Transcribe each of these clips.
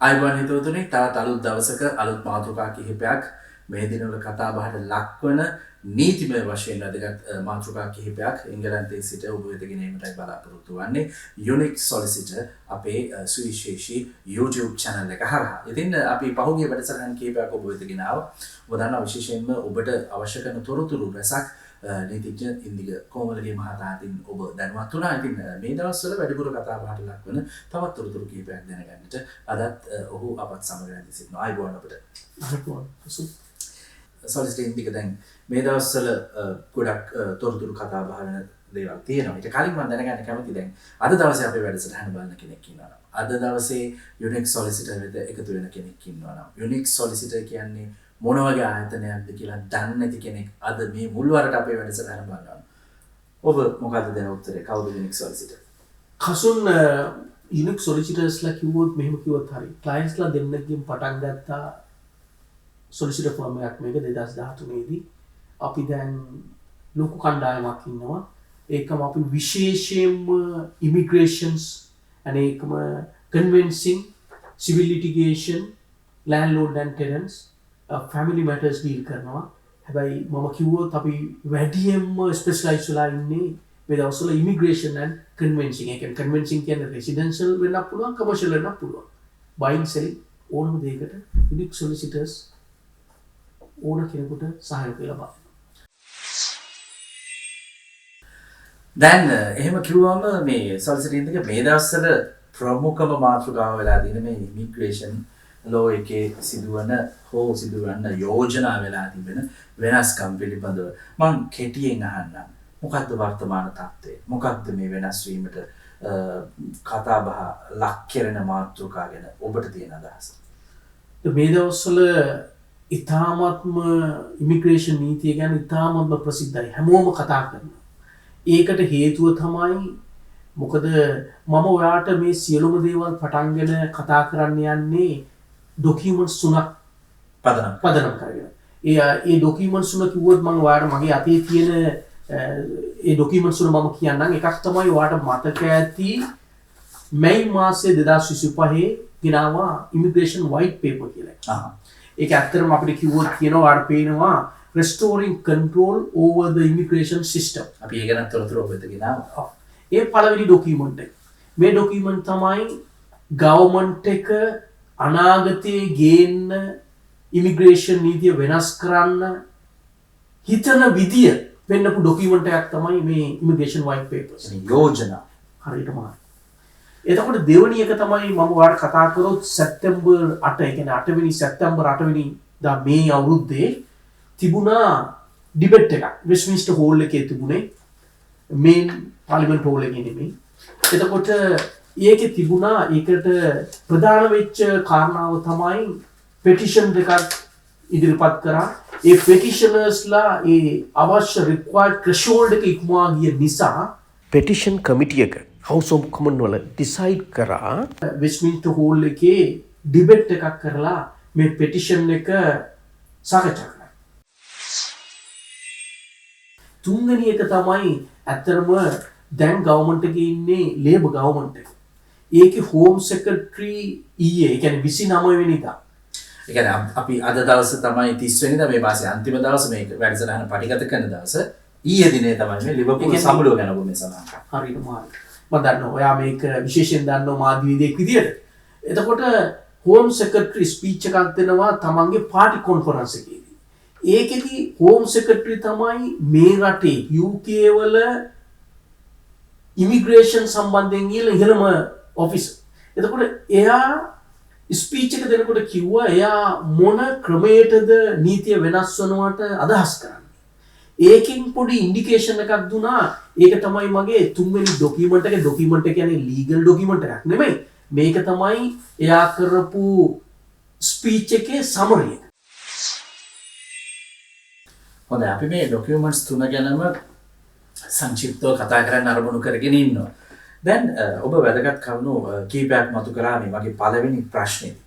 අයිබෝන් හිතවතුනි තවත් අලුත් දවසක අලුත් මාතෘකා කිහිපයක් මේ දිනවල කතා බහට ලක්වන නීතිමය වශයෙන් වැදගත් මාතෘකා කිහිපයක් එංගලන්තයේ සිට ඔබ වෙත ගෙනීමටයි බලාපොරොත්තු වෙන්නේ යුනික් සොලිසිටර් අපේ සුවිශේෂී YouTube channel එක හරහා. ඉතින් අපි පහුගිය වැඩසටහන් කිහිපයක් ඔබ වෙත ගෙනාවා. ඔබ දන්නා විශේෂයෙන්ම ඔබට අවශ්‍ය කරන තොරතුරු රැසක් නීතිඥ ඉන්දික කොමලගේ මහතාටින් ඔබ දැනුවත් වුණා. ඉතින් මේ දවස්වල වැඩිපුර කතා බහට ලක්වන තවත් තොරතුරු කිහිපයක් දැනගන්නට අදත් ඔහු අපත් සමග රැඳී සිටිනවා. අයිබෝන් අපිට. අයිබෝන්. සොලිසිටර් ඉන්දික දැන් මේ දවස්වල ගොඩක් තොරතුරු කතා බහ වෙන දේවල් තියෙනවා. ඊට කලින් මම දැනගන්න කැමතියි දැන් අද දවසේ අපේ වැඩසටහන බලන කෙනෙක් ඉන්නවා. අද දවසේ යුනික් සොලිසිටර් වෙත එකතු වෙන කෙනෙක් ඉන්නවා. යුනික් සොලිසිටර් කියන්නේ මොන වගේ ආයතනයක්ද කියලා දන්නේ නැති කෙනෙක් අද මේ මුල්වරට අපේ වැඩසටහන බලනවා. ඔබ මොකද්ද දෙන උත්තරේ? කවුද යුනික් සොලිසිටර්? කසුන් යුනික් සොලිසිටර්ස්ලා කිව්වොත් මෙහෙම කිව්වොත් හරි. ක්ලයන්ට්ස්ලා දෙන්නකින් පටන් ගත්තා සොලිසිටර් ෆර්ම් එකක් මේක 2013 දී. අපි දැන් ලොකු කණ්ඩායමක් ඉන්නවා. ඒකම අපි විශේෂයෙන්ම ඉමිග්‍රේෂන්ස් අනේකම conveyancing civil litigation landlord and tenants family matters deal කරනවා. හැබැයි මම කිව්වොත් අපි වැඩියෙන්ම ස්පෙෂලායිස් වෙලා ඉන්නේ මේ දවස්වල ඉමිග්‍රේෂන් ඇන්ඩ් කන්වෙන්සින්. ඒ කියන්නේ කන්වෙන්සින් කියන්නේ රෙසිඩෙන්ෂල් වෙන්නත් පුළුවන්, කමර්ෂල් වෙන්නත් පුළුවන්. බයින් සෙලින් ඕනම දෙයකට යුනික් සොලිසිටර්ස් ඕන කෙනෙකුට සහයෝගය ලබනවා. දැන් එහෙම කිව්වම මේ සොලිසිටර් ඉන්දික මේ දවස්වල ප්‍රමුඛම මාතෘකාව වෙලා තියෙන මේ ඉමිග්‍රේෂන් ලෝ එකේ සිදුවන යෝජනා වෙලා තිබෙන වෙනස්කම් පිළිබඳව මම කෙටියෙන් අහන්නම්. මොකක්ද වර්තමාන තත්ත්වය? මොකක්ද මේ වෙනස් වීමට කතා බහ ලක් කෙරෙන මාතෘකා ගැන ඔබට තියෙන අදහස? මේ දවස්වල ඉතාමත්ම ඉමිග්‍රේෂන් නීතිය ගැන ඉතාමත්ම ප්‍රසිද්ධයි. හැමෝම කතා කරනවා. ඒකට හේතුව තමයි මොකද මම ඔයාට මේ සියලුම දේවල් පටන්ගෙන කතා කරන්න යන්නේ ඩොකියුමන්ට්ස් තුනක් පදනම් කරගෙන. ඒ ඩොකියුමන්ට්ස් තුන කිව්වොත් මම ඔයාලට මගේ අතේ තියෙන ඒ ඩොකියුමන්ට්ස් තුන මම කියන්නම්. එකක් තමයි ඔයාලට මතක ඇති මැයි මාසයේ 2025 ගෙනාවා ඉමිග්‍රේෂන් වයිට් පේපර් කියලා. ඒක ඇත්තටම අපිට කිව්වොත් කියනවා ඔයාලට පේනවා restoring control over the immigration system. අපි ඒ ගැන තොරතුරු ඔබ වෙත ගෙනාවා. ඒ පළවෙනි ඩොකියුමන්ට් එක. මේ ඩොකියුමන්ට් තමයි ගවර්න්මන්ට් එක අනාගතයේ ගේන්න ඉමිග්‍රේෂන් නීතිය වෙනස් කරන්න හිතන විදිය වෙන්නපු ඩොකියුමන්ට් එකක් තමයි මේ ඉමිග්‍රේෂන් වයිට් පේපර්ස්. යෝජනා. හරියටම හරි. එතකොට දෙවෙනි එක තමයි මම ඔයාලට කතා කරොත් සැප්තැම්බර් 8 ඒ කියන්නේ 8 වෙනි සැප්තැම්බර් 8 වෙනි දා මේ අවුරුද්දේ තිබුණා ඩිබේට් එකක් වෙස්ට්මින්ස්ටර් හෝල් එකේ තිබුණේ මේන් පාර්ලිමේන්තු හෝල් එකේ නෙමෙයි. එතකොට ඒකේ තිබුණා ඒකට ප්‍රධාන වෙච්ච කාරණාව තමයි පෙටිෂන් දෙකක් ඉදිරිපත් කරා. ඒ පෙටිෂනර්ස්ලා ඒ අවශ්‍ය රික්වයර්ඩ් ත්‍රෙෂෝල්ඩ් එක ඉක්මවා ගිය නිසා පෙටිෂන් කමිටි එක හවුස් ඔෆ් කොමන් වල ඩිසයිඩ් කරා වෙස්ට්මින්ස්ටර් හෝල් එකේ ඩිබේට් එකක් කරලා මේ පෙටිෂන් එක සාකච්ඡා කරා. තුන්වෙනි එක තමයි ඇත්තටම දැන් ගවර්න්මන්ට් එකේ ඉන්නේ ලේබර් ගවර්න්මන්ට් එක. ඒකේ හෝම් සෙක්‍රටරි ඊයේ ඒ කියන්නේ 29 වෙනිදා. ඒ කියන්නේ අපි අද දවසේ තමයි 30 වෙනිදා මේ මාසේ අන්තිම දවසේ මේක වැඩසටහන පටිගත කරන දවස. ඊයේ දිනේ තමයි මේ ලිවර්පූල් සමුළුව ගැන ඔබ මේ සඳහන් කරා. හරියටම හරි. මම දන්නවා ඔයා මේක විශේෂයෙන් දන්නවා මාධ්‍යවේදියෙක් විදියට. එතකොට හෝම් සෙක්‍රටරි ස්පීච් එකක් දෙනවා තමන්ගේ පාර්ටි කොන්ෆරන්ස් එකේදී. ඒකෙදි හෝම් සෙක්‍රටරි තමයි මේ රටේ UK වල ඉමිග්‍රේෂන් සම්බන්ධයෙන් ඉහළම ඔෆිසර්. එතකොට එයා ස්පීච් එක දෙනකොට කිව්වා එයා මොන ක්‍රමයකටද නීතිය වෙනස් වනවට අදහස් කරන්නේ. ඒකෙන් පොඩි ඉන්ඩිකේෂන් එකක් දුනා. ඒක තමයි මගේ තුන්වෙනි ඩොකියුමන්ට් එක. ඩොකියුමන්ට් එක කියන්නේ ලීගල් ඩොකියුමන්ට් එකක් නෙමෙයි. මේක තමයි එයා කරපු ස්පීච් එකේ සමරි එක. හොඳයි අපි මේ ඩොකියුමන්ට්ස් තුන ගැනම සංක්ෂිප්තව කතා කරන්න අරමුණු කරගෙන ඉන්නවා. දැන් ඔබ වැදගත් කරුණු කීපයක් මතු කරා මේ වගේ පළවෙනි ප්‍රශ්නේදී.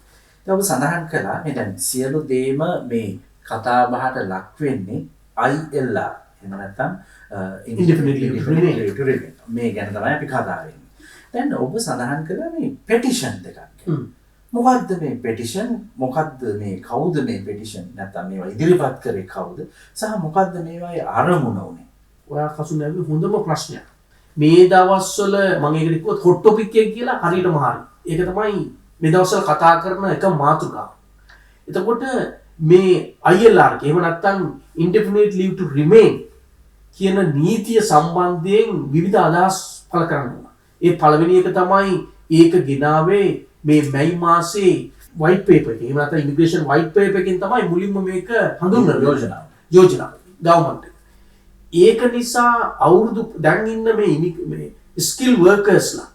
දැන් ඔබ සඳහන් කළා මේ දැන් සියලු දේම මේ කතා බහට ලක් වෙන්නේ ILR එහෙම නැත්නම් Indefinitely මේ ගැන තමයි අපි කතා වෙන්නේ. දැන් ඔබ සඳහන් කළා මේ පෙටිෂන් දෙකක්. මොකද්ද මේ පෙටිෂන් මොකද්ද මේ කවුද මේ පෙටිෂන් නැත්නම් මේවා ඉදිරිපත් කරේ කවුද සහ මොකද්ද මේවායේ අරමුණ උනේ ඔයා කසු නැවි හොඳම ප්‍රශ්නයක් මේ දවස්වල මම ඒකට කිව්වොත් හොට් ටොපික් එක කියලා හරියටම හරි ඒක තමයි මේ දවස්වල කතා කරන එක මාතෘකාව එතකොට මේ ILR එහෙම නැත්නම් indefinite leave to remain කියන නීතිය සම්බන්ධයෙන් විවිධ අදහස් පළ කරනවා. ඒ පළවෙනි එක තමයි ඒක ගෙනාවේ මේ මැයි මාසේ white paper එකේ. එහෙම නැත්නම් immigration white paper එකෙන් තමයි මුලින්ම මේක හඳුන්වන්නේ යෝජනාව. government. ඒක නිසා අවුරුදු දැන් ඉන්න මේ skill workersලා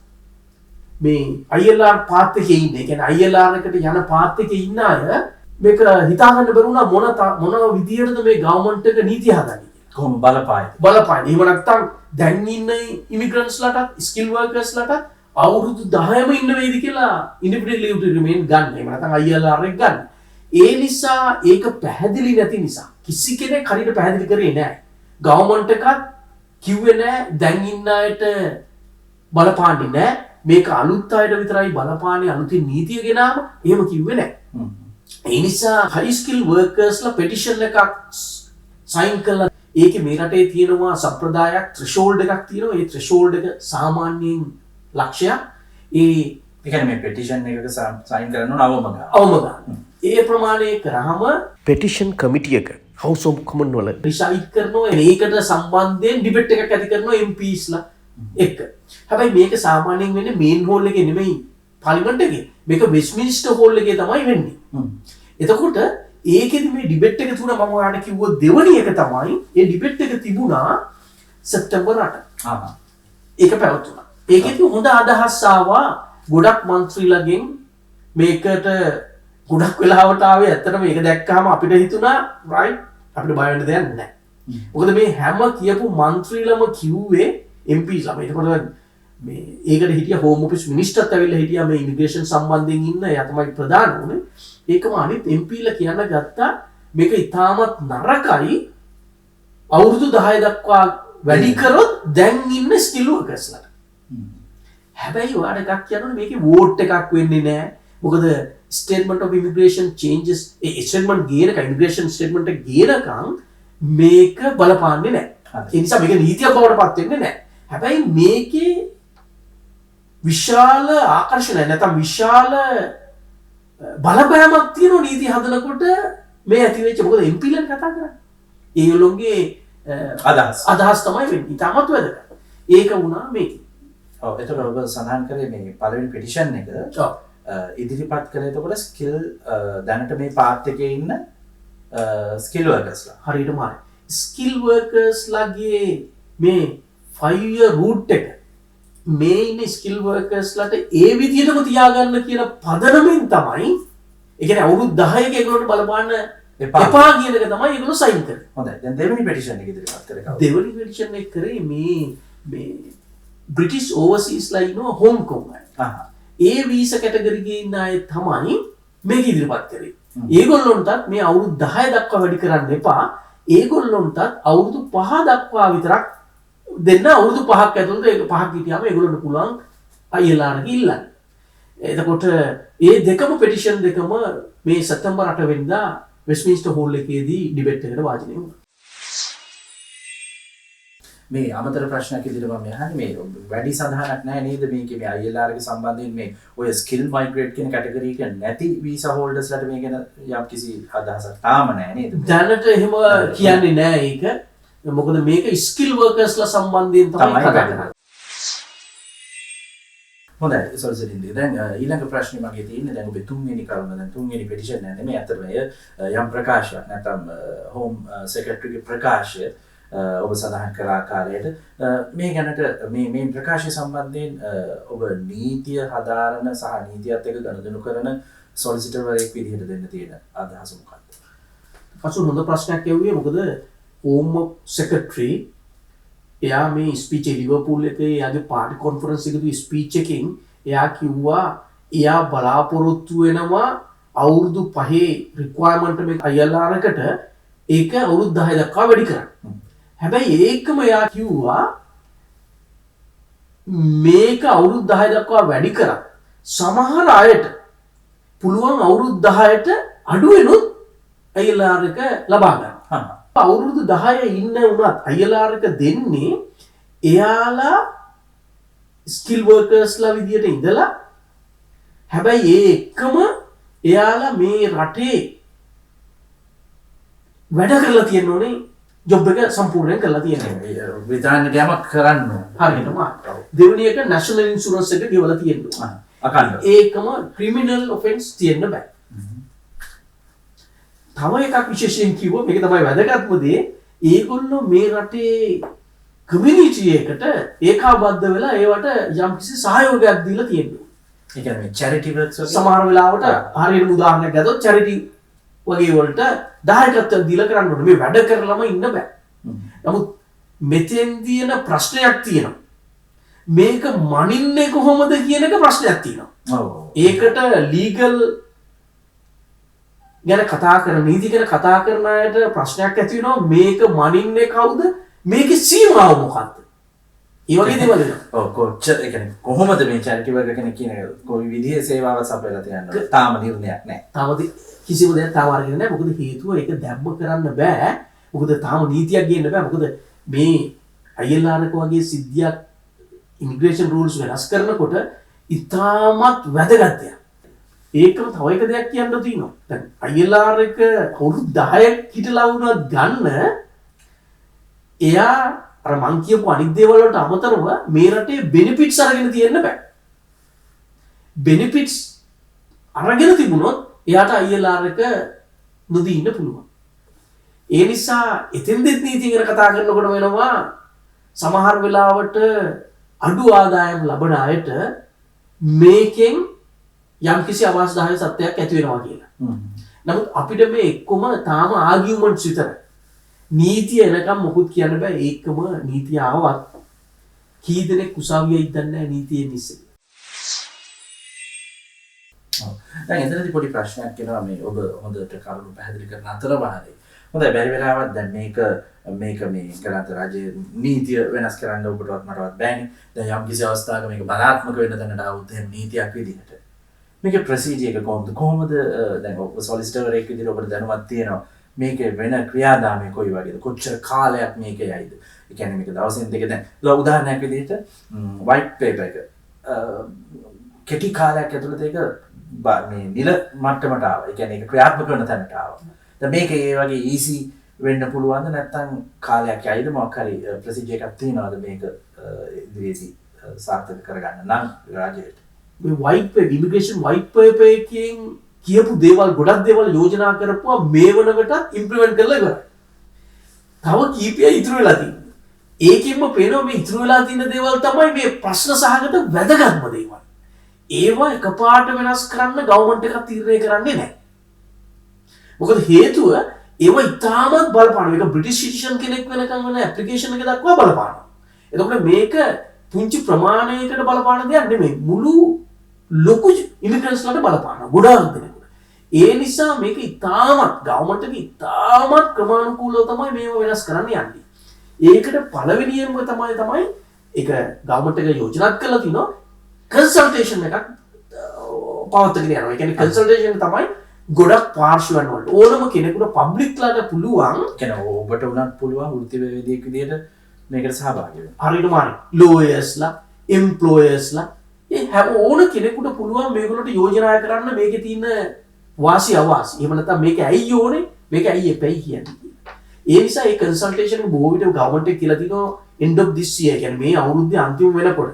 මේ ILR පාත් එකේ ඉන්නේ. ඒ කියන්නේ ILR එකට යන පාත් එකේ ඉන්න අය මේක හිතාගන්න බැරුණා මොන විදියටද මේ government එක නීතිය හදන්නේ. කොහොම බලපායිද එහෙම නැත්නම් දැන් ඉන්න ඉමිග්‍රන්ට්ස්ලාට ස්කිල් වර්කර්ස්ලාට අවුරුදු 10ම ඉන්න වෙයිද කියලා indefinite leave to remain ගන්න. එහෙම නැත්නම් ILR එක ගන්න. ඒ නිසා ඒක පැහැදිලි නැති නිසා කිසි කෙනෙක් හරියට පැහැදිලි කරේ නැහැ. ගවර්න්මන්ට් එකත් කිව්වේ නැහැ දැන් ඉන්න අයට බලපාන්නේ නැහැ. මේක අලුත් අයට විතරයි බලපාන්නේ අලුතින් නීතිය ගෙනාම එහෙම කිව්වේ නැහැ. ඒ නිසා high skill workersලා petition එකක් sign කළා. ඒකේ මේ රටේ තියෙනවා සම්ප්‍රදායක් threshold එකක් තියෙනවා. ඒ threshold එක සාමාන්‍යයෙන් ලක්ෂයක්. ඒ කියන්නේ මේ petition එකක sign කරන්න අවම ගන්න. ඒ ප්‍රමාණය කරාම පෙටිෂන් කමිටියක House of Commons වල decide කරනවා. ඒකට සම්බන්ධයෙන් debate එකක් ඇති කරනවා MPsලා එක්ක. හැබැයි මේක සාමාන්‍යයෙන් වෙන්නේ main hall එකේ නෙමෙයි parliament එකේ. මේක Westminster hall එකේ තමයි වෙන්නේ. එතකොට ඒකෙදි මේ ඩිබේට් එක තුන මම ඔයාලට කිව්වොත් දෙවනි එක තමයි ඒ ඩිබේට් එක තිබුණා සෙප්තැම්බර් 8. ඒක පැවතුණා. ඒකෙදි හොඳ අදහස් ආවා ගොඩක් മന്ത്രിලගෙන් මේකට ගොඩක් වෙලාවට ආවේ ඇත්තටම මේක දැක්කම අපිට හිතුණා රයිට් අපිට බය වෙන්න දෙයක් නැහැ. මොකද මේ හැම කියපු മന്ത്രിලම කිව්වේ MPsලා. ඒකවල මේ ඒකට හිටිය හෝම් ඔෆිස් මිනිස්ටර්ත් ඇවිල්ලා හිටියා මේ ඉමිග්‍රේෂන් සම්බන්ධයෙන් ඉන්න එයා තමයි ප්‍රධාන උනේ. ඒකම අනිත් MPලා කියන්න ගත්තා මේක ඉතාමත් නරකයි අවුරුදු 10 දක්වා වැඩි කරොත් දැන් ඉන්න ස්කිල් වර්කර්ස්ලා. හැබැයි ඔයාලට එකක් කියන්න ඕනේ මේකේ වෝට් එකක් වෙන්නේ නැහැ. මොකද statement of immigration changes A statement ගේනක immigration statement එක ගේනකම් මේක බලපාන්නේ නැහැ. ඒ නිසා මේක නීතියක් බවට පත් වෙන්නේ නැහැ. හැබැයි මේකේ විශාල ආකර්ෂණයක් නැත්නම් විශාල බලපෑමක් තියෙන නීති හදනකොට මේ ඇති වෙච්ච මොකද MPලන් කතා කරන්නේ. ඒගොල්ලෝගේ අදහස් තමයි වෙන්නේ. ඊටමත් වැදගත්. ඒක වුණා මේකේ. ඔව් ඒතර ඔබ සඳහන් කරේ මේ පළවෙනි පිටිෂන් එක ඉදිරිපත් කළේ එතකොට ස්කිල් දැනට මේ පාත් එකේ ඉන්න ස්කිල් වර්කර්ස්ලා. හරියටම හරි. ස්කිල් වර්කර්ස්ලාගේ මේ 5 year route එක මේ ඉන්න ස්කිල් වර්කර්ස්ලාට ඒ විදිහටම තියාගන්න කියන පදනමෙන් තමයි ඒ කියන්නේ අවුරුදු 10ක ඒගොල්ලන්ට බලපාන්න එපා කියන එක තමයි ඒගොල්ලෝ සයින් කරේ. හොඳයි. දැන් දෙවෙනි පෙටිෂන් එක ඉදිරිපත් කරේ කවුද? දෙවෙනි පෙටිෂන් එක කරේ මේ බ්‍රිටිෂ් ඕවර්සීස්ලා ඉන්නවා හොංකොං අය. ඒ වීසා කැටගරි එකේ ඉන්න අය තමයි මේක ඉදිරිපත් කරේ. ඒගොල්ලොන්ටත් මේ අවුරුදු 10 දක්වා වැඩි කරන්න එපා. ඒගොල්ලොන්ටත් අවුරුදු 5 දක්වා විතරක් දෙන්න අවුරුදු 5ක් ඇතුළත ඒක 5ක් හිටියාම ඒගොල්ලන්ට පුළුවන් ILR එක ඉල්ලන්න. එතකොට ඒ දෙකම පෙටිෂන් දෙකම මේ සැප්තැම්බර් 8 වෙනිදා වෙස්ට්මින්ස්ටර් හෝල් එකේදී ඩිබේට් එකට වාජනය වුණා. මේ අමතර ප්‍රශ්නයක් ඉදිරියට මම අහන්නේ මේ වැඩි සඳහනක් නැහැ නේද මේකේ මේ ILR එක සම්බන්ධයෙන් මේ ඔය ස්කිල් මයිග්‍රේට් කියන කැටගරි එක නැති වීසා හෝල්ඩර්ස්ලාට මේ ගැන යම් කිසි අදහසක් තාම නැහැ නේද? දැනට එහෙම කියන්නේ නැහැ ඒක. මොකද මේක ස්කිල් වර්කර්ස්ලා සම්බන්ධයෙන් තමයි කතා කරන්නේ. හොඳයි සොල්සිටින්දී දැන් ඊළඟ ප්‍රශ්නේ මගේ තියෙන්නේ දැන් ඔබේ තුන්වෙනි කරුණ දැන් තුන්වෙනි පෙටිෂන් එක නෙමෙයි අතරම යම් ප්‍රකාශයක් නැත්නම් හෝම් සෙක්‍රටරිගේ ප්‍රකාශය ඔබ සඳහන් කළ ආකාරයට මේ ගැනට මේ ප්‍රකාශය සම්බන්ධයෙන් ඔබ නීතිය හදාරන සහ නීතියත් එක්ක ගනුදෙනු කරන සොලිසිටර්වරයෙක් විදිහට දෙන්න තියෙන අදහස මොකක්ද? පසු හොඳ ප්‍රශ්නයක් ඇහුවේ මොකද හෝම් සෙක්‍රටරි එයා මේ ස්පීච් ලිවර්පූල් එකේ එයාගේ පාර්ටි කොන්ෆරන්ස් එකේදී ස්පීච් එකෙන් එයා කිව්වා එයා බලාපොරොත්තු වෙනවා අවුරුදු 5 රික්වයර්මන්ට් මේ ILR එකට ඒක අවුරුදු 10 දක්වා වැඩි කරන්න. හැබැයි ඒකම එයා කිව්වා මේක අවුරුදු 10 දක්වා වැඩි කරා සමහර අයට පුළුවන් අවුරුදු 10ට අඩුවෙනුත් ILR එක ලබා ගන්න. අවුරුදු 10 ඉන්න වුණත් ILR එක දෙන්නේ එයාලා ස්කිල් වර්කර්ස්ලා විදියට ඉඳලා හැබැයි ඒ එක්කම එයාලා මේ රටේ වැඩ කරලා තියෙන්න ඕනේ ජොබ් එක සම්පූර්ණයෙන් කරලා තියෙනවා. විධානයට යමක් කරන්න හරියටම. දෙවෙනි එක නැෂනල් ඉන්ෂුරන්ස් එක ගෙවලා තියෙන්න ඕනේ. අකණ්ඩව. ඒකම ක්‍රිමිනල් ඔෆෙන්ස් තියෙන්න බෑ. තව එකක් විශේෂයෙන් කිව්වොත් මේක තමයි වැදගත්ම දේ. ඒගොල්ලෝ මේ රටේ කමියුනිටි එකට ඒකාබද්ධ වෙලා ඒවට යම්කිසි සහයෝගයක් දීලා තියෙනවා. ඒ කියන්නේ මේ චැරිටි වර්ක්ස් වගේ සමහර වෙලාවට හරියට උදාහරණයක් ගත්තොත් චැරිටි වගේ වලට දායකත්වයක් දීලා කරන්න ඕනේ. මේ වැඩ කරලම ඉන්න බෑ. නමුත් මෙතෙන් තියෙන ප්‍රශ්නයක් තියෙනවා. මේක මනින්නේ කොහොමද කියන එක ප්‍රශ්නයක් තියෙනවා. ඔව්. ඒකට ලීගල් ගැන කතා කරන නීති ගැන කතා කරන අයට ප්‍රශ්නයක් ඇති වෙනවා. මේක මනින්නේ කවුද? මේකේ සීමාව මොකක්ද? ඒ වගේ දේවල් එනවා. ඔව් කොච්චර ඒ කියන්නේ කොහොමද මේ චැරිටි වර්ග කෙනෙක් කියන එක කොයි විදිහේ සේවාවක් සපයලා තියන්නේ? තාම නිර්ණයක් නැහැ. තාම කිසිම දෙයක් තාම අරගෙන නැහැ. මොකද හේතුව ඒක දැම්ම කරන්න බෑ. මොකද තාම නීතියක් ගේන්න බෑ. මොකද මේ ILR එක වගේ සිද්ධියක් ඉමිග්‍රේෂන් රූල්ස් වෙනස් කරනකොට ඉතාමත් වැදගත් දෙයක්. ඒකම තව එක දෙයක් කියන්න තියෙනවා. දැන් ILR එක අවුරුදු 10ක් හිටලා වුණත් ගන්න එයා අර මං කියපු අනිත් දේවල් වලට අමතරව මේ රටේ බෙනිෆිට්ස් අරගෙන තියෙන්න බෑ. බෙනිෆිට්ස් අරගෙන තිබුණොත් එයාට ILR එක නොදී ඉන්න පුළුවන්. ඒ නිසා එතෙන්දෙත් නීති ගැන කතා කරනකොට වෙනවා සමහර වෙලාවට අඩු ආදායම් ලබන අයට මේකෙන් යම්කිසි අවාස්තවයක් සත්‍යයක් ඇති වෙනවා කියලා. නමුත් අපිට මේ එක්කම තාම ආගියුමන්ට්ස් විතරයි. නීතිය එනකම් මොකුත් කියන්න බෑ. ඒකම නීතිය ආවත් කී දෙනෙක් උසාවියෙ ඉඳන්නේ නැහැ නීතියෙන් ඉස්සෙල්ලා. දැන් එතනදී පොඩි ප්‍රශ්නයක් එනවා මේ ඔබ හොඳට කරුණු පැහැදිලි කරන අතරවාරේ. හොඳයි බැරි වෙලාවක් දැන් මේක මේ කරාත රජයේ නීතිය වෙනස් කරන්න ඔබටවත් මටවත් බෑනේ. දැන් යම් කිසි අවස්ථාවක මේක බලාත්මක වෙන්න තැනට આવුත් එහෙම නීතියක් විදිහට. මේකේ ප්‍රොසීජර් එක කොහොමද දැන් ඔබ සොලිසිටර්ෙක් විදිහට ඔබට දැනුමක් තියෙනවා. මේකේ වෙන ක්‍රියාදාමය කොයි වගේද? කොච්චර කාලයක් මේක යයිද? ඒ කියන්නේ මේක දවසින් දෙක දැන් උදාහරණයක් විදිහට white paper එක කෙටි කාලයක් ඇතුළත ඒක මේ නිල මට්ටමට ආවා. ඒ කියන්නේ ඒක ක්‍රියාත්මක වෙන තැනට ආවා. දැන් මේක ඒ වගේ easy වෙන්න පුළුවන්ද නැත්නම් කාලයක් යයිද මොකක් හරි ප්‍රොසීජර් එකක් තියෙනවද මේක ඉදිරියේදී සාර්ථක කරගන්න නම් රාජ්‍යයට? මේ white paper immigration white paper එකෙන් කියපු දේවල් ගොඩක් දේවල් යෝජනා කරපුවා මේ වනකටත් ඉම්ප්ලිමන්ට් කරලා ඉවරයි. තව කීපයක් ඉතුරු වෙලා තියෙනවා. ඒකෙන්ම පේනවා මේ ඉතුරු වෙලා තියෙන දේවල් තමයි මේ ප්‍රශ්න සහගත වැදගත්ම දේවල්. ඒවා එකපාරට වෙනස් කරන්න ගවර්න්මන්ට් එකක් තීරණය කරන්නේ නැහැ. මොකද හේතුව ඒවා ඉතාමත් බලපානවා. ඒක බ්‍රිටිෂ් සිටිසන් කෙනෙක් වෙනකන් වෙන ඇප්ලිකේෂන් එක දක්වා බලපානවා. එතකොට මේක පුංචි ප්‍රමාණයකට බලපාන දෙයක් නෙමෙයි. මුළු ලොකු ඉමිග්‍රන්ට්ස්ලාට බලපානවා. ගොඩාක් දෙනෙකුට. ඒ නිසා මේක ඉතාමත් ගවර්න්මන්ට් එක ඉතාමත් ක්‍රමානුකූලව තමයි මේව වෙනස් කරන්න යන්නේ. ඒකට පළවෙනියෙන්ම තමයි ඒක ගවර්න්මන්ට් එක යෝජනා කරලා තිනවා කන්සල්ටේෂන් එකක් පවත්වාගෙන යනවා. ඒ කියන්නේ කන්සල්ටේෂන් තමයි ගොඩක් පාර්ශ්වයන් වලට ඕනම කෙනෙකුට පබ්ලික්ලාට පුළුවන් කියන්නේ ඔබට උනත් පුළුවන් වෘත්ති වේදිකයෙක් විදිහට මේකට සහභාගී වෙන්න. හරියටම හරි. ලෝයර්ස්ලා, එම්ප්ලොයර්ස්ලා ඒ හැම ඕන කෙනෙකුට පුළුවන් මේගොල්ලෝට යෝජනා කරන්න මේකේ තියෙන වාසි අවාසි. එහෙම නැත්නම් මේක ඇයි ඕනේ? මේක ඇයි එපැයි කියන්නේ. ඒ නිසා මේ කන්සල්ටේෂන් එක බොහෝ විට ගවර්න්මන්ට් එක කියලා තිනවා end of this year කියන්නේ මේ අවුරුද්දේ අන්තිම වෙනකොට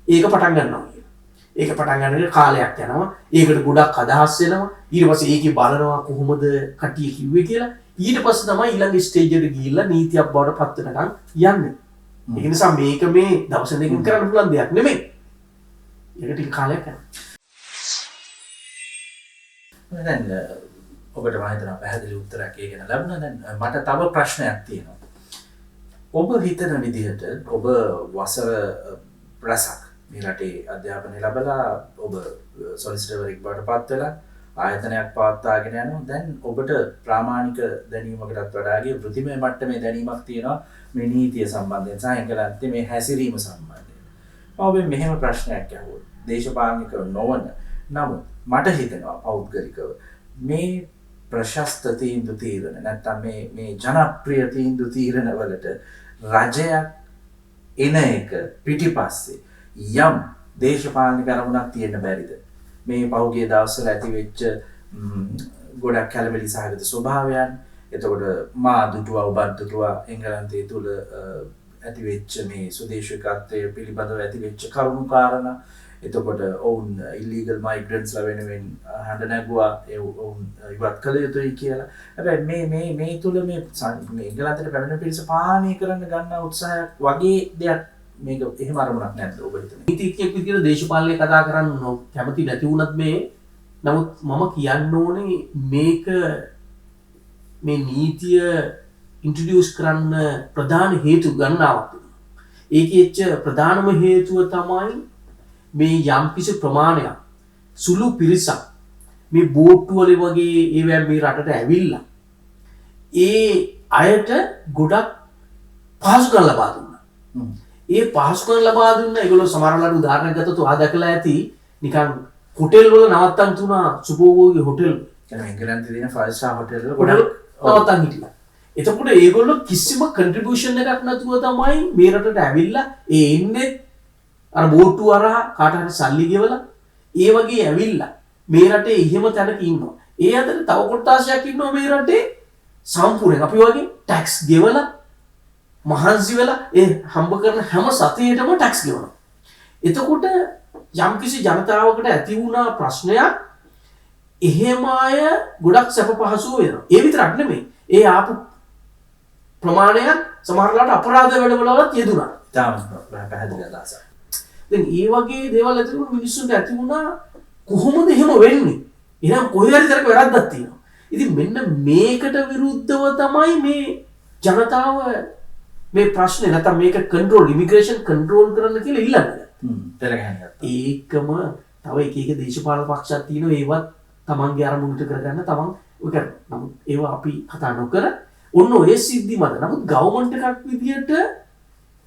ඒක පටන් ගන්නවා කියලා. ඒක පටන් ගන්නකොට කාලයක් යනවා. ඒකට ගොඩක් අදහස් එනවා. ඊට පස්සේ ඒකේ බලනවා කොහොමද කටිය කිව්වේ කියලා. ඊට පස්සේ තමයි ඊළඟ ස්ටේජ් එකට ගිහිල්ලා නීතියක් බවට පත් වෙනකන් යන්නේ. ඒක නිසා මේක මේ දවස් දෙකකින් කරන්න පුළුවන් දෙයක් නෙමෙයි. ඒක ටික කාලයක් යනවා. දැන් ඔබට මම හිතනවා පැහැදිලි උත්තරයක් ඒ ගැන ලැබුණා. දැන් මට තව ප්‍රශ්නයක් තියෙනවා. ඔබ හිතන විදිහට ඔබ වසර රැසක් මේ රටේ අධ්‍යාපනය ලැබලා ඔබ සොලිසිටර්වරයෙක් බවට පත් වෙලා ආයතනයක් පවත්වාගෙන යනවා. දැන් ඔබට ප්‍රාමාණික දැනීමකටත් වඩා වෘත්තිමය මට්ටමේ දැනීමක් තියෙනවා මේ නීතිය සම්බන්ධයෙන් සහ එංගලන්තයේ මේ හැසිරීම සම්බන්ධයෙන්. මම ඔබෙන් මෙහෙම ප්‍රශ්නයක් අහුවොත් දේශපාලනික නොවන නමුත් මට හිතෙනවා පෞද්ගලිකව මේ ප්‍රශස්ත තීන්දුව තීරණ නැත්නම් මේ ජනප්‍රිය තීන්දුව තීරණ වලට රජයක් එන එක පිටිපස්සේ යම් දේශපාලනික අරමුණක් තියෙන්න බැරිද? මේ පහුගිය දවස්වල ඇති වෙච්ච ගොඩක් කැළඹිලි සහගත ස්වභාවයන්, එතකොට මා දුටුවා ඔබත් දුටුවා එංගලන්තයේ තුල ඇති වෙච්ච මේ සුදේශිකත්වය පිළිබඳව ඇති වෙච්ච කරුණු කාරණා, එතකොට ඔවුන් ඉල්ලීගල් මයිග්‍රන්ට්ස්ලා වෙනුවෙන් හඬ නැගුවා ඔවුන් ඉවත් කළ යුතුයි කියලා. හැබැයි මේ තුල මේ එංගලන්තයට පැමිණෙන පිරිස පාලනය කරන්න ගන්න උත්සාහයක් වගේ දෙයක් මේක එහෙම අරමුණක් නැද්ද ඔබ හිතන්නේ? නීතිඥයෙක් විදිහට දේශපාලනය කතා කරන්න කැමති නැති වුණත් නමුත් මම කියන්න ඕනේ මේක මේ නීතිය ඉන්ට්‍රොඩියුස් කරන්න ප්‍රධාන හේතු ගණනාවක් තිබුණා. ඒකෙච්ච ප්‍රධානම හේතුව තමයි මේ යම්කිසි ප්‍රමාණයක් සුළු පිරිසක් මේ බෝට්ටු වල වගේ ඒවැ මේ රටට ඇවිල්ලා ඒ අයට ගොඩක් පහසුකම් ලබා දුන්නා. ඒ පහසුකම් ලබා දුන්න ඒගොල්ලෝ සමහරවල්ලාට උදාහරණයක් ගත්තොත් ඔයා දැකලා ඇති නිකන් හොටෙල් වල නවත්තන් තුනා සුභෝභෝගී හොටෙල්. يعني එංගලන්තයේ තියෙන 5 star hotel වල ගොඩක් නවත්තන් හිටියා. එතකොට ඒගොල්ලෝ කිසිම කන්ට්‍රිබියුෂන් එකක් නැතුව තමයි මේ රටට ඇවිල්ලා ඒ ඉන්නේ අර බෝට්ටු අරහා කාට හරි සල්ලි ගෙවලා ඒ වගේ ඇවිල්ලා මේ රටේ එහෙම තැනක ඉන්නවා. ඒ අතර තව කොටසක් ඉන්නවා මේ රටේ සම්පූර්ණයෙන් අපි වගේ ටැක්ස් ගෙවලා මහන්සි වෙලා ඒ හම්බ කරන හැම සතේටම ටැක්ස් ගෙවනවා. එතකොට යම්කිසි ජනතාවකට ඇති වුණා ප්‍රශ්නයක් එහෙම අය ගොඩක් සැප පහසුව වෙනවා. ඒ විතරක් නෙමෙයි. ඒ ආපු ප්‍රමාණයක් සමහරවිට අපරාධ වැඩවලවත් යෙදුණා. තාම පැහැදිලි අදහසක්. දැන් ඒ වගේ දේවල් ඇතුළු මිනිස්සුන්ට ඇති වුණා කොහොමද එහෙම වෙන්නේ? එහෙනම් කොහේ හරි තරක වැරද්දක් තියෙනවා. ඉතින් මෙන්න මේකට විරුද්ධව තමයි මේ ජනතාව මේ ප්‍රශ්නේ නැත්නම් මේක කන්ට්‍රෝල් ඉමිග්‍රේෂන් කන්ට්‍රෝල් කරන්න කියලා ඉල්ලන්නේ. ඒකම තව එක දේශපාලන පක්ෂයක් තියෙනවා ඒවත් තමන්ගේ අරමුණට කරගන්න තමන් ඔය කරනවා. නමුත් ඒවා අපි කතා නොකර ඔන්න ඔය සිද්ධි මත. නමුත් ගවර්න්මන්ට් එකක් විදියට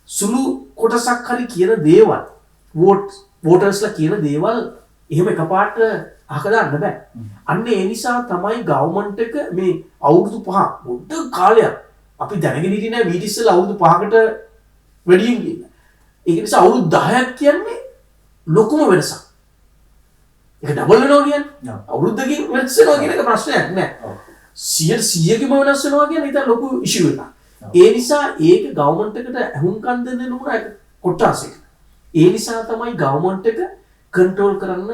සුළු කොටසක් හරි කියන දේවල් වෝටර්ස්ලා කියන දේවල් එහෙම එකපාරට අහක දාන්න බෑ. අන්න ඒ නිසා තමයි ගවර්න්මන්ට් එක මේ අවුරුදු 5 පොඩ්ඩ කාලයක් අපි දැනගෙන හිටියේ නෑ ඊට ඉස්සෙල්ලා අවුරුදු 5කට වැඩියෙන් කියලා. ඒක නිසා අවුරුදු 10ක් කියන්නේ ලොකුම වෙනසක්. ඒක ඩබල් වෙනවා කියන්නේ අවුරුද්දකින් වෙනස් වෙනවා කියන එක ප්‍රශ්නයක් නෑ. 100%කම වෙනස් වෙනවා කියන්නේ ඒක ලොකු ඉෂුව එකක්. ඒ නිසා ඒක ගවර්න්මන්ට් එකට අහුම්කම් දෙන්න ඕන කොටස් එක. ඒ නිසා තමයි ගවර්න්මන්ට් එක කන්ට්‍රෝල් කරන්න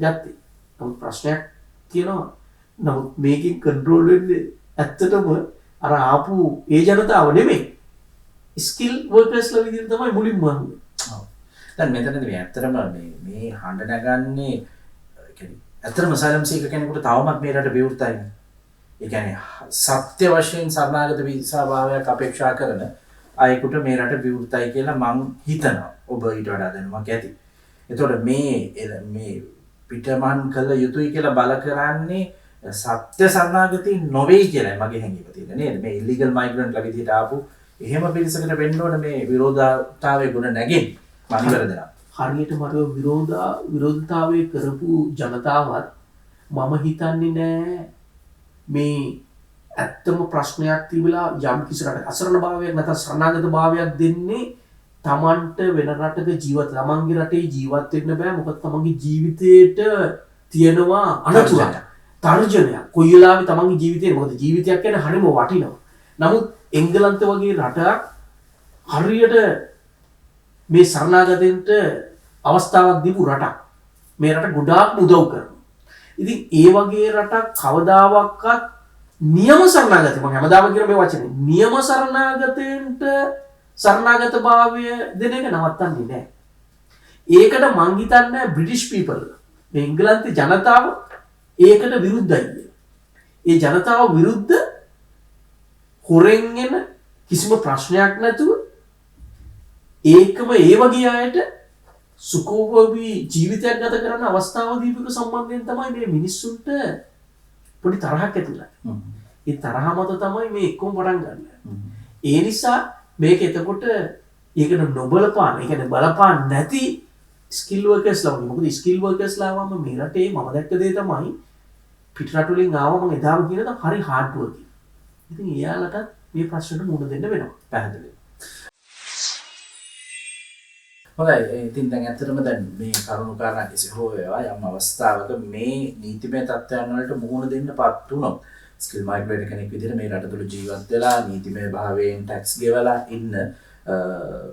ගත්තේ. නමුත් ප්‍රශ්නයක් තියෙනවා. නමුත් මේකෙන් කන්ට්‍රෝල් වෙන්නේ ඇත්තටම අර ආපු ඒ ජනතාව නෙමෙයි. ස්කිල් වර්කර්ස්ලා විදිහට තමයි මුලින්ම ආවේ. ඔව්. දැන් මෙතනදී මේ ඇත්තටම මේ හඬ නැගන්නේ කියන්නේ ඇත්තටම සයිලම් සීකර් කෙනෙකුට තවමත් මේ රට විවෘතයි. ඒ කියන්නේ සත්‍ය වශයෙන් සරණාගත වීසා භාවයක් අපේක්ෂා කරන අයෙකුට මේ රට විවෘතයි කියලා මම හිතනවා. ඔබ ඊට වඩා දැනුමක් ඇති. එතකොට මේ පිටමන් කළ යුතුයි කියලා බල කරන්නේ සත්‍ය සරණාගතී නොවේ කියලා මගේ හැඟීම තියෙනවා නේද? මේ ඉල්ලීගල් මයිග්‍රන්ට්ලා විදිහට ආපු එහෙම පිරිසකට වෙන්න ඕන මේ විරෝධතාවයේ ගුණ නැගෙන්නේ. මම ඉවරදෙනවා. හරියට මට විරෝධතාවයේ කරපු ජනතාවත් මම හිතන්නේ නෑ මේ ඇත්තම ප්‍රශ්නයක් තිබිලා යම් කිසි රටක අසරණ භාවයක් නැත්නම් සරණාගත භාවයක් දෙන්නේ තමන්ට වෙන රටක තමන්ගේ රටේ ජීවත් වෙන්න බෑ. මොකද තමන්ගේ ජීවිතේට තියෙනවා අනතුරක් තර්ජනයක්. කොයි වෙලාවෙ තමන්ගේ ජීවිතේ මොකද ජීවිතයක් කියන්නේ හරිම වටිනවා. නමුත් එංගලන්ත වගේ රටක් හරියට මේ සරණාගතෙන්ට අවස්ථාවක් දීපු රටක්. මේ රට ගොඩාක් උදව් කරනවා. ඉතින් ඒ වගේ රටක් කවදාවත් නියම සරණාගතය මම හැමදාම කියන මේ වචනේ නියම සරණාගතෙන්ට සරණාගත භාවය දෙන එක නවත්තන්නේ නැහැ. ඒකට මං හිතන්නේ බ්‍රිටිෂ් පීපල් මේ එංගලන්තේ ජනතාව ඒකට විරුද්ධයි. ඒ ජනතාව විරුද්ධ හොරෙන් එන කිසිම ප්‍රශ්නයක් නැතුව ඒකම ඒ වගේ අයට සුඛෝපභෝගී ජීවිතයක් ගත කරන්න අවස්ථාව දීපක සම්බන්ධයෙන් තමයි මේ මිනිස්සුන්ට පොඩි තරහක් ඇති වෙලා. ඒ තරහ මත තමයි මේ එක්කම පටන් ගන්න. ඒ නිසා මේක එතකොට ඒකට නොබලපාන, ඒ කියන්නේ බලපාන නැති ස්කිල් වර්කර්ස්ලා වගේ. මොකද ස්කිල් වර්කර්ස්ලාවම මේ රටේ මම දැක්ක දේ තමයි පිටරට වලින් ආවම මම එදාම කියනද හරි හાર્ඩ් වර්කින්. ඉතින් එයාලට මේ ප්‍රශ්නට මුහුණ දෙන්න වෙනවා පැහැදිලිව. හොඳයි ඉතින් දැන් ඇත්තටම දැන් මේ කරුණු කාරණා කිසි හෝ වේවා යම් අවස්ථාවක මේ නීතිමය තත්ත්වයන් වලට මුහුණ දෙන්නපත් වුණොත් ස්කිල් මයිග්‍රේටර් කෙනෙක් විදිහට මේ රට තුළ ජීවත් වෙලා නීතිමය භාවයෙන් ටැක්ස් ගෙවලා ඉන්න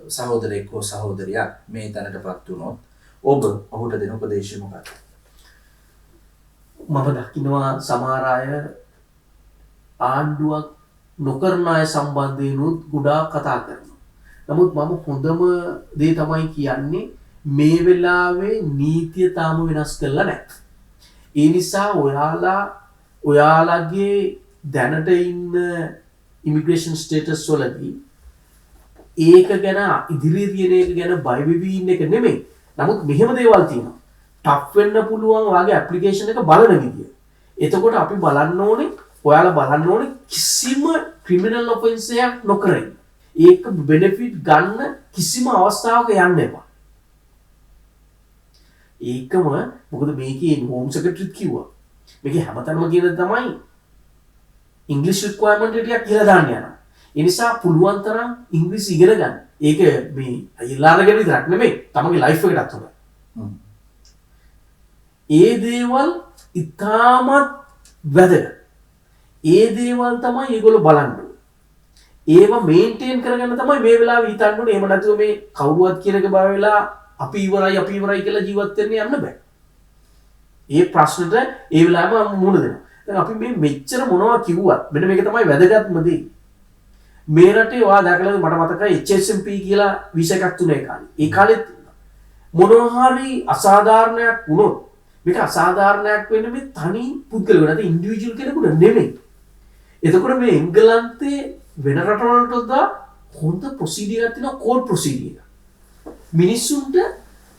සහෝදරයෙක් හෝ සහෝදරියක් මේ තැනටපත් වුණොත් ඔබ ඔහුට දෙන උපදේශය මොකක්ද? මම දකින්නවා සමහර අය ආණ්ඩුවක් නොකරන අය සම්බන්ධයෙන් ගොඩාක් කතා කරනවා. නමුත් මම හොඳම දේ තමයි කියන්නේ මේ වෙලාවේ නීතිය තාම වෙනස් කරලා නැහැ. ඒ නිසා ඔයාලගේ දැනට ඉන්න ඉමිග්‍රේෂන් ස්ටේටස් වලදී ඒක ගැන ඉදිරියේ තියෙන එක ගැන බය වෙවි ඉන්න එක නෙමෙයි. නමුත් මෙහෙම දේවල් තියෙනවා. ටෆ් වෙන්න පුළුවන් ඔයාගේ ඇප්ලිකේෂන් එක බලන විදිය. එතකොට අපි බලන්න ඕනේ ඔයාලා බලන්න ඕනේ කිසිම ක්‍රිමිනල් ඔෆෙන්ස් එකක් නොකර ඉන්න. ඒක බෙනිෆිට් ගන්න කිසිම අවස්ථාවක යන්න එපා. ඒකම මොකද මේකේ හෝම් සෙක්‍රටරිත් කිව්වා. මේකේ හැමතැනම කියන තමයි ඉංග්‍රීසි රික්වයර්මන්ට් ටිකක් කියලා දාන්න යනවා. ඒ නිසා පුළුවන් තරම් ඉංග්‍රීසි ඉගෙන ගන්න. ඒක මේ අයලාරගෙන විතරක් නෙමෙයි තමන්ගේ ලයිෆ් එකටත් හොඳයි. ඒ දේවල් ඉතාමත් වැදගත්. ඒ දේවල් තමයි ඒගොල්ලෝ බලන්නේ. ඒව මේන්ටේන් කරගන්න තමයි මේ වෙලාවේ හිතන්න ඕනේ. එහෙම නැතුව මේ කවුරුවත් කියන එක බය වෙලා අපි ඉවරයි කියලා ජීවත් වෙන්න යන්න බෑ. ඒ ප්‍රශ්නෙට ඒ වෙලාවෙම මුහුණ දෙනවා. දැන් අපි මේ මෙච්චර මොනවා කිව්වත් මෙන්න මේක තමයි වැදගත්ම දේ. මේ රටේ ඔයා දැකලාද මට මතකයි HSMP කියලා වීසා එකක් තුනේ කාලේ. ඒ කාලෙත් මොනවා හරි අසාධාරණයක් වුණොත් මේක අසාධාරණයක් වෙන්නේ මේ තනි පුද්ගලයෙකුට නැත්නම් ඉන්ඩිවිජුවල් කෙනෙකුට නෙමෙයි. එතකොට මේ එංගලන්තේ වෙන රටවලට වඩා හොඳ ප්‍රොසීඩියර් එකක් තියෙනවා කෝඩ් ප්‍රොසීඩියර්.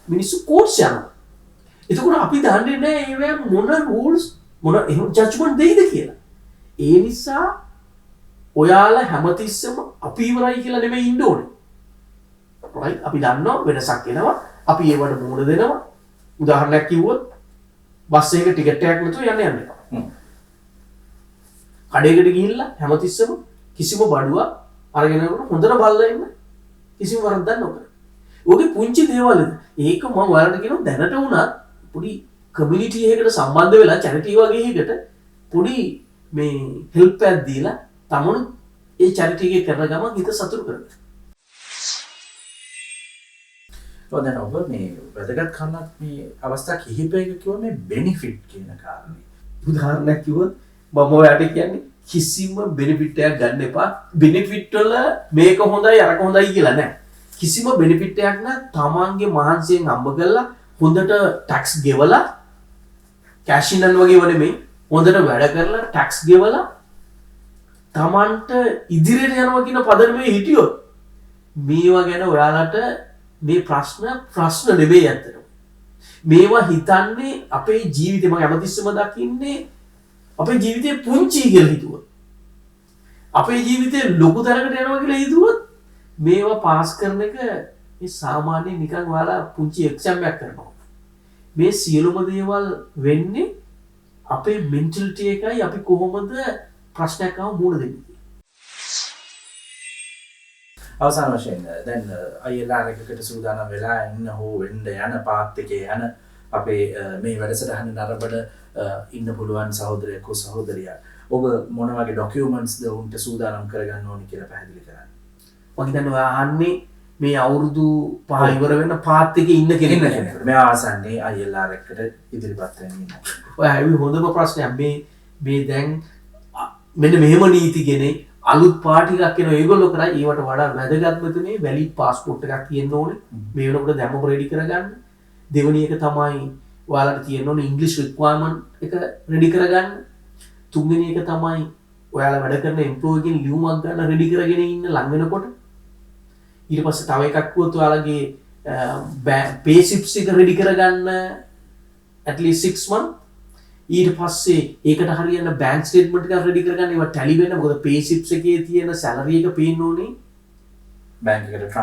මිනිස්සු කෝඩ්ස් යනවා. එතකොට අපි දන්නේ නැහැ ඒවෙන් මොන රූල්ස් මොන එහෙම ජජ්මන්ට් දෙයිද කියලා. ඒ නිසා ඔයාලා හැමතිස්සෙම අපි ඉවරයි කියලා නෙමෙයි ඉන්න ඕනේ. right? අපි දන්නවා වෙනසක් එනවා. අපි ඒවට මුහුණ දෙනවා. උදාහරණයක් කිව්වොත් බස් එකක ටිකට් එකක් නැතුව යන්න එපා. කඩේකට ගිහිල්ලා හැමතිස්සෙම කිසිම බඩුවක් අරගෙන යනකොට හොඳට බලලා ඉන්න. කිසිම වරදක් නොකර. ඔගේ පුංචි දේවල් ඒක මම ඔයාලට කියනවා දැනට වුණත් පොඩි කමියුනිටි එකකට සම්බන්ධ වෙලා චැරිටි වගේ එකකට පොඩි මේ හෙල්ප් එකක් දීලා තමන් ඒ චැරිටි එකේ කරන ගමන් හිත සතුටු කරගන්න. දැන් ඔබ මේ වැදගත් කරුණක් මේ අවස්ථා කිහිපයක කිව්ව මේ බෙනිෆිට් කියන කාරණේ. උදාහරණයක් කිව්වොත් මම ඔයාලට කියන්නේ කිසිම බෙනිෆිට් එකක් ගන්න එපා. බෙනිෆිට් වල මේක හොඳයි අරක හොඳයි කියලා නෑ. කිසිම බෙනිෆිට් එකක් නෑ. තමන්ගේ මහන්සියෙන් හම්බ කරලා හොඳට ටැක්ස් ගෙවලා කැෂ් ඉන් වගේ නෙමෙයි හොඳට වැඩ කරලා ටැක්ස් ගෙවලා තමන්ට ඉදිරියට යනවා කියන පදනමේ හිටියොත් මේවා ගැන ඔයාලට මේ ප්‍රශ්න නෙමෙයි ඇත්තටම. මේවා හිතන්නේ අපේ ජීවිතේ මම හැමතිස්සෙම දකින්නේ අපේ ජීවිතේ පුංචි කියලා හිතුවොත්. අපේ ජීවිතේ ලොකු තරකට යනවා කියලා හිතුවොත් මේවා පාස් කරන එක මේ සාමාන්‍ය නිකන් ඔයාලා පුංචි එක්සෑම් එකක් කරනවා. මේ සියලුම දේවල් වෙන්නේ අපේ මෙන්ටලිටි එකයි අපි කොහොමද ප්‍රශ්නයක් ආව මුහුණ දෙන්නේ. අවසාන වශයෙන් දැන් අයලා එකකට සූදානම් වෙලා ඉන්න හෝ වෙන්න යන පාත් එකේ යන අපේ මේ වැඩසටහන නරඹන ඉන්න පුළුවන් සහෝදරයෙක් හෝ සහෝදරියක් ඔබ මොන වගේ ඩොකියුමන්ට්ස්ද උන්ට සූදානම් කරගන්න ඕනි කියලා පැහැදිලි කරන්න. මම හිතන්නේ ඔයා අහන්නේ මේ අවුරුදු 5 ඉවර වෙන පාත් එකේ ඉන්න කෙනෙක්. මේ ආසන්නේ අයලා එකට ඉදිරිපත් වෙන්න ඉන්න. ඔයා ඒ හොඳම ප්‍රශ්නයක් මේ දැන් මෙන්න මෙහෙම නීතිගෙන අලුත් පාටි එකක් එනවා ඒගොල්ලෝ කරා ඒවට වඩා වැදගත්ම තුනේ වැලිඩ් පාස්පෝර්ට් එකක් තියෙන්න ඕනේ. මේ වෙනකොට දැම්මම රෙඩි කරගන්න. දෙවෙනි එක තමයි ඔයාලට තියෙන්න ඕනේ ඉංග්‍රීසි රික්වයර්මන්ට් එක රෙඩි කරගන්න. තුන්වෙනි එක තමයි ඔයාලා වැඩ කරන එම්ප්ලොයිගෙන් ලියුමක් ගන්න රෙඩි කරගෙන ඉන්න ලඟ වෙනකොට. ඊට පස්සේ තව එකක් වුත් ඔයාලගේ පේ ස්ලිප්ස් එක රෙඩි කරගන්න at least 6 months. ඊට පස්සේ ඒකට හරියන බැංක් ස්ටේට්මන්ට් එකක් රෙඩි කරගන්න ඒවා ටැලි වෙන්න මොකද පේ ස්ලිප්ස් එකේ තියෙන සැලරි එක පේන්න ඕනේ බැංක් එකට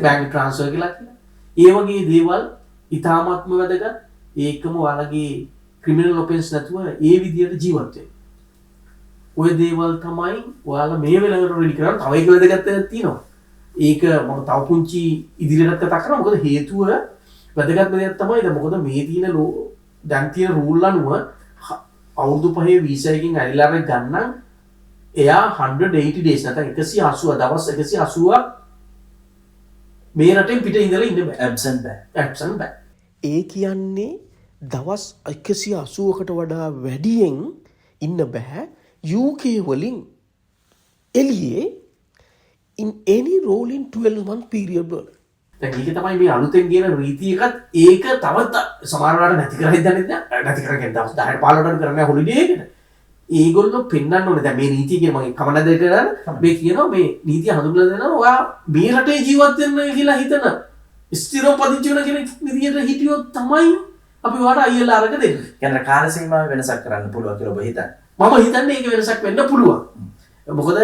බැංක් ට්‍රාන්ස්ෆර් කියලා. ඒ වගේ දේවල් ඉතාමත්ම වැදගත්. ඒකම ඔයාලගේ ක්‍රිමිනල් ඔෆෙන්ස් නැතුව ඒ විදියට ජීවත් වෙන්න. ඔය දේවල් තමයි ඔයාලා මේ වෙලාවට රෙඩි කරන්න. තව එක වැදගත් දෙයක් තියෙනවා. ඒක මම තව පුංචි ඉදිරියට කතා කරනවා. මොකද හේතුව වැදගත් දෙයක් තමයි. දැන් මොකද මේ තියෙන දැන් තියෙන රූල් අනුව අවුරුදු 5 වීසා එකකින් ඇරිලා ගන්න එයා 180 days නැත්නම් 180 දවස් 180 මේ රටෙන් පිට ඉඳලා ඉන්න බෑ. ඇබ්සන්ට් බෑ. ඇබ්සන්ට් බෑ. ඒ කියන්නේ දවස් 180කට වඩා වැඩියෙන් ඉන්න බෑ UK වලින් එළියේ in any role in 12 month period වල. දැන් ඒක තමයි මේ අලුතෙන් කියන රීති එකත් ඒක තවත් සමහර වෙලාවට නැති කරලා ඉඳන්නේ නැති කරගෙන දවස් 10ට 15ට කරන්නේ හොලිඩේ එකට. ඒගොල්ලෝ පෙන්වන්න ඕනේ. දැන් මේ නීතිය කියන මගේ කමන දෙක කරලා මේ කියනවා මේ නීතිය හඳුන්වලා දෙනවා ඔයා මේ රටේ ජීවත් වෙන්න කියලා හිතන ස්ථිරව පදිංචි වෙන කෙනෙක් විදියට හිටියොත් තමයි අපි ඔයාට ILR එක දෙන්නේ. කියන්නේ කාල සීමාව වෙනසක් කරන්න පුළුවන් කියලා ඔබ හිතන්නේ. මම හිතන්නේ ඒක වෙනසක් වෙන්න පුළුවන්. මොකද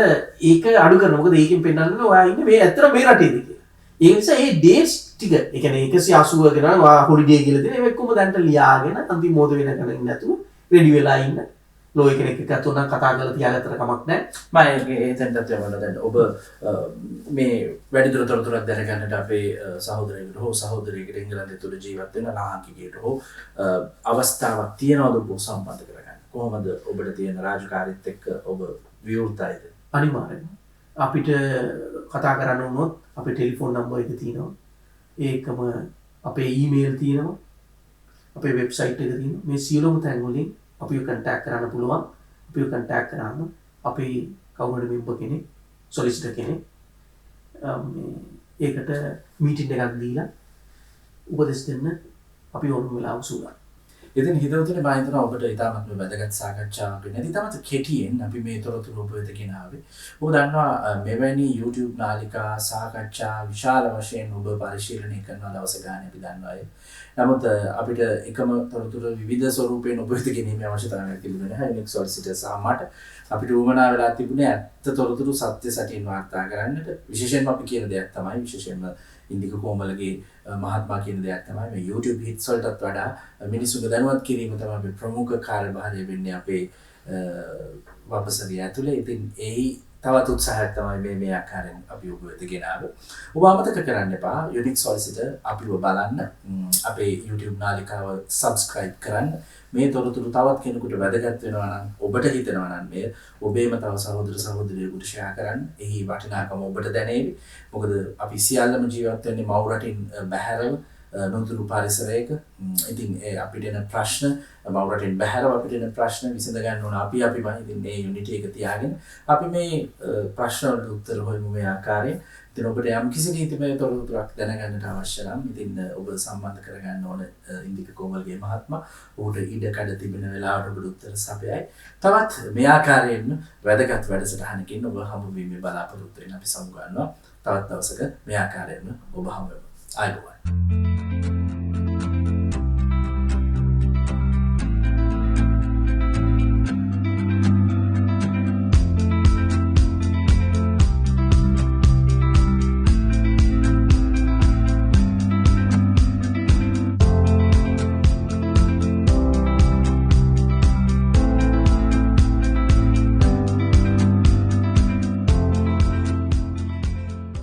ඒක අඩු කරනවා. මොකද ඒකෙන් පෙන්වන්නේ ඔයා ඉන්නේ මේ ඇත්තට මේ රටේද කියලා. ඒ නිසා මේ ඩේට්ස් ටික ඒ කියන්නේ 180 ගෙන ඔයා හොලිඩේ කියලා දෙන ඒක ඔක්කොම දැන්ට ලියාගෙන අන්තිම මොහොත වෙනකන් ඉන්න නැතුව රෙඩි වෙලා ඉන්න. ලෝය කෙනෙක් එක්ක තුනක් කතා කරලා තියාගත්තට කමක් නැහැ. මම ඒතෙන්ට යවන්න දැන් ඔබ මේ වැඩිදුර තොරතුරක් දැනගන්නට අපේ සහෝදරයෙකුට හෝ සහෝදරියකට එංගලන්තයේ තුල ජීවත් වෙන ලාංකිකයෙකුට හෝ අවස්ථාවක් තියනවද ඔබ සම්බන්ධ කරගන්න? කොහොමද ඔබට තියෙන රාජකාරීත් එක්ක ඔබ විවෘතයිද? අනිවාර්යෙන්ම අපිට කතා කරන්න වුණොත් අපේ ටෙලිෆෝන් නම්බර් එක තියෙනවා. ඒකම අපේ ඊමේල් තියෙනවා. අපේ වෙබ්සයිට් එක තියෙනවා. මේ සියලුම තැන් වලින් අපිව කන්ටැක්ට් කරන්න පුළුවන්. අපිව කන්ටැක්ට් කරාම අපි කවුරු හරි මෙම්බර් කෙනෙක් සොලිසිටර් කෙනෙක් ඒකට මීටින් එකක් දීලා උපදෙස් දෙන්න අපි ඕනම වෙලාවක සූදානම්. ඉතින් හිතවතුනි මම හිතනවා ඔබට ඉතාමත්ම වැදගත් සාකච්ඡාවක් වෙන්නේ. ඉතාමත් කෙටියෙන් අපි මේ තොරතුරු ඔබ වෙත ගෙන ආවේ. ඔබ දන්නවා මෙවැනි YouTube නාලිකා සාකච්ඡා විශාල වශයෙන් ඔබ පරිශීලනය කරන දවස ගානේ අපි දන්නවා. නමුත් අපිට එකම තොරතුරු විවිධ ස්වරූපයෙන් ඔබ වෙත ගෙනීමේ අවශ්‍යතාවයක් තිබුණේ නැහැ. යුනික් සොලිසිටර් සහ මට අපිට උවමනා වෙලා තිබුණේ ඇත්ත තොරතුරු සත්‍ය සැටින් වාර්තා කරන්නට. විශේෂයෙන්ම අපි කියන දෙයක් තමයි විශේෂයෙන්ම ඉන්දික කොමලගේ මහත්මයා කියන දෙයක් තමයි මේ YouTube hits වලටත් වඩා මිනිසුන්ගේ දැනුවත් කිරීම තමයි අපේ ප්‍රමුඛ කාර්යභාරය වෙන්නේ අපේ වපසරිය ඇතුලේ. ඉතින් ඒ තවත් උත්සාහයක් තමයි මේ ආකාරයෙන් අපි ඔබ වෙත ගෙන ආවේ. ඔබ අමතක කරන්න එපා යුනික් සොලිසිටර් අපිව බලන්න, අපේ YouTube නාලිකාව subscribe කරන්න. මේ තොරතුරු තවත් කෙනෙකුට වැදගත් වෙනවා නම් ඔබට හිතෙනවා නම් මේ ඔබේම තව සහෝදර සහෝදරියෙකුට ෂෙයා කරන්න. එහි වටිනාකම ඔබට දැනේවි. මොකද අපි සියල්ලම ජීවත් වෙන්නේ මව් රටින් බැහැරව නොතුරු පරිසරයක. ඉතින් අපිට එන ප්‍රශ්න මව් රටින් බැහැරව අපිට එන ප්‍රශ්න විසඳ ගන්න ඕන අපිමයි. ඉතින් මේ යුනිටි එක තියාගෙන අපි මේ ප්‍රශ්න වලට උත්තර හොයමු මේ ආකාරයෙන්. ඉතින් ඔබට යම් කිසි නීතිමය තොරතුරක් දැනගන්නට අවශ්‍ය නම් ඉතින් ඔබ සම්බන්ධ කරගන්න ඕන ඉන්දික කොමල්ගේ මහත්මයා. ඔහුට ඉඩ කඩ තිබෙන වෙලාවට ඔබට උත්තර සපයයි. තවත් මේ ආකාරයෙන්ම වැදගත් වැඩසටහනකින් ඔබ හමු වීමේ බලාපොරොත්තු වෙන අපි සමු ගන්නවා. තවත් දවසක මේ ආකාරයෙන්ම ඔබ හමු වෙමු. ආයුබෝවන්.